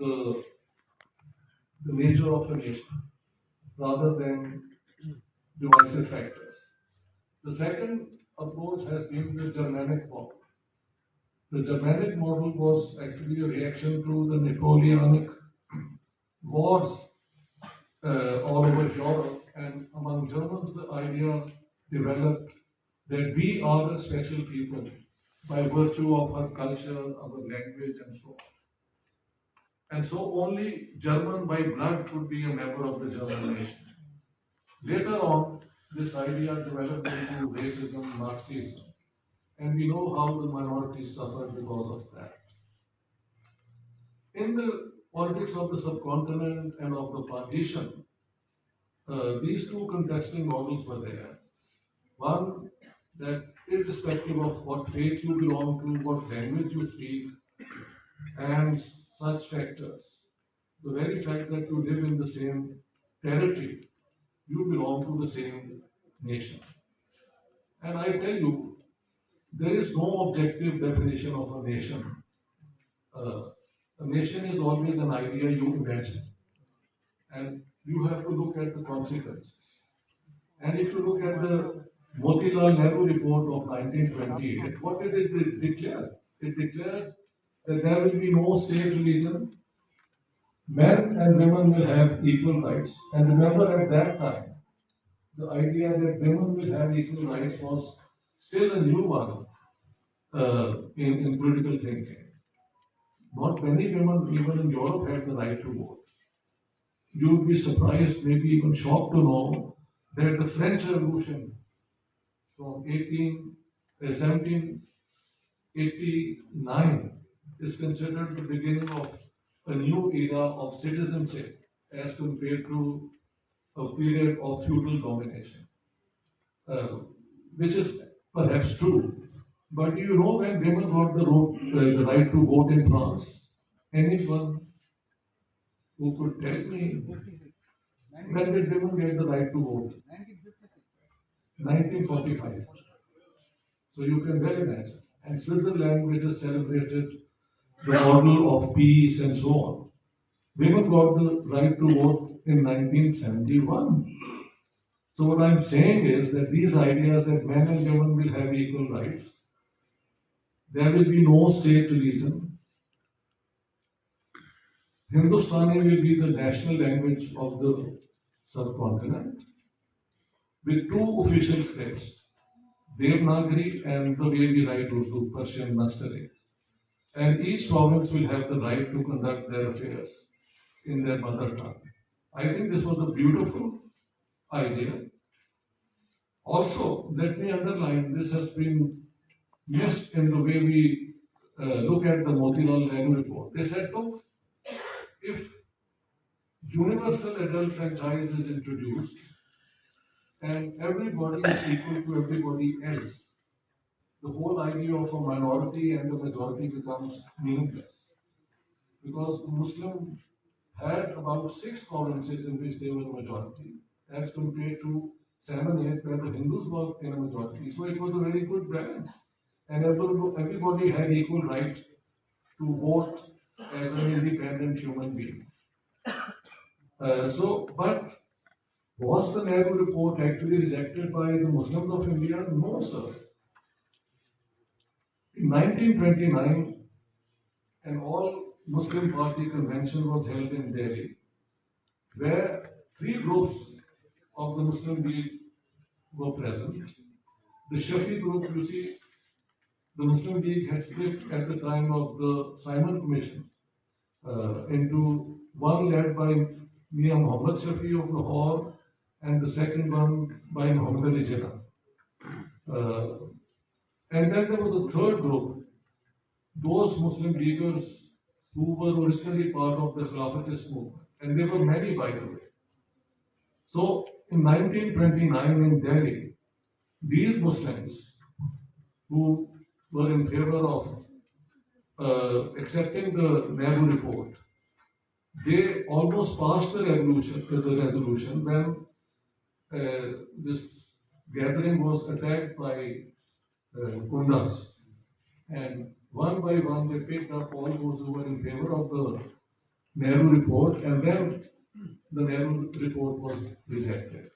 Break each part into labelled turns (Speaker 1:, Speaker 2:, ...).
Speaker 1: the, the nature of a nation rather than divisive factors. The second approach has been the Germanic model. The Germanic model was actually a reaction to the Napoleonic wars all over Europe, and among Germans, the idea developed that we are a special people by virtue of our culture, our language, and so on. And so only German by blood could be a member of the German nation. Later on, this idea developed into racism, Nazism, and we know how the minorities suffered because of that. In the politics of the subcontinent and of the partition, these two contesting models were there. One, that irrespective of what faith you belong to, what language you speak, and such factors, the very fact that you live in the same territory, you belong to the same nation. And I tell you, there is no objective definition of a nation. A nation is always an idea you imagine, and you have to look at the consequences. And if you look at the Motilal Nehru report of 1928, what did it declare? It declared that there will be no state religion, men and women will have equal rights. And remember, at that time, the idea that women will have equal rights was still a new one in political thinking. Not many women, even in Europe, had the right to vote. You would be surprised, maybe even shocked to know that the French Revolution from 1789 is considered the beginning of a new era of citizenship as compared to a period of feudal domination, which is perhaps true. But you know, when women got the right to vote in France, anyone who could tell me when did women get the right to vote? 1945. So you can well imagine. And Switzerland, which has celebrated the model of peace and so on, women got the right to vote in 1971. So what I'm saying is that these ideas that men and women will have equal rights, there will be no state religion. Hindustani will be the national language of the subcontinent with two official scripts, Devanagari and the way we write Urdu, Persian Naxali. And each province will have the right to conduct their affairs in their mother tongue. I think this was a beautiful idea. Also, let me underline, this has been missed in the way we look at the Motilal Nehru report. They said, look, if universal adult franchise is introduced and everybody is equal to everybody else, the whole idea of a minority and a majority becomes meaningless. Because the Muslim had about 6 provinces in which they were a majority, as compared to 7, 8 where the Hindus were in a majority. So it was a very good balance. And everybody had equal right to vote as an independent human being. But was the Nehru report actually rejected by the Muslims of India? No, sir. In 1929, an all-Muslim party convention was held in Delhi, where 3 groups of the Muslim League were present. The Shafi group, you see, the Muslim League had split at the time of the Simon Commission into one led by Mia Muhammad Shafi of Lahore and the second one by Muhammad Ali Jinnah. And then there was a third group, those Muslim leaders who were originally part of the Khilafatist movement, and there were many, by the way. So in 1929 in Delhi, these Muslims who were in favor of accepting the Nehru report, they almost passed the resolution when this gathering was attacked by Gundas, and one by one they picked up all those who were in favor of the Nehru report, and then the Nehru report was rejected.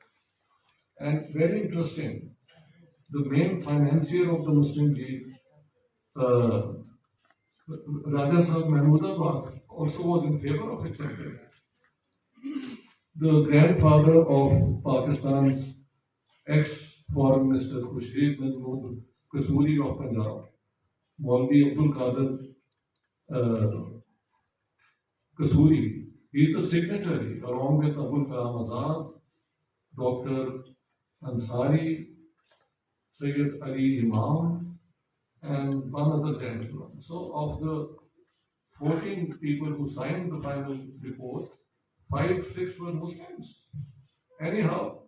Speaker 1: And very interesting, the main financier of the Muslim League, uh, Raja Sahib Mahmoodabad, also was in favor of accepting it. The grandfather of Pakistan's ex-foreign minister Shaheed Kasuri of Punjab, Maulvi Abdul Qadir Kasuri, he is the signatory along with Abul Kalam Azad, Dr. Ansari, Sayyid Ali Imam, and one other gentleman. So, of the 14 people who signed the final report, 5, 6 were Muslims. Anyhow,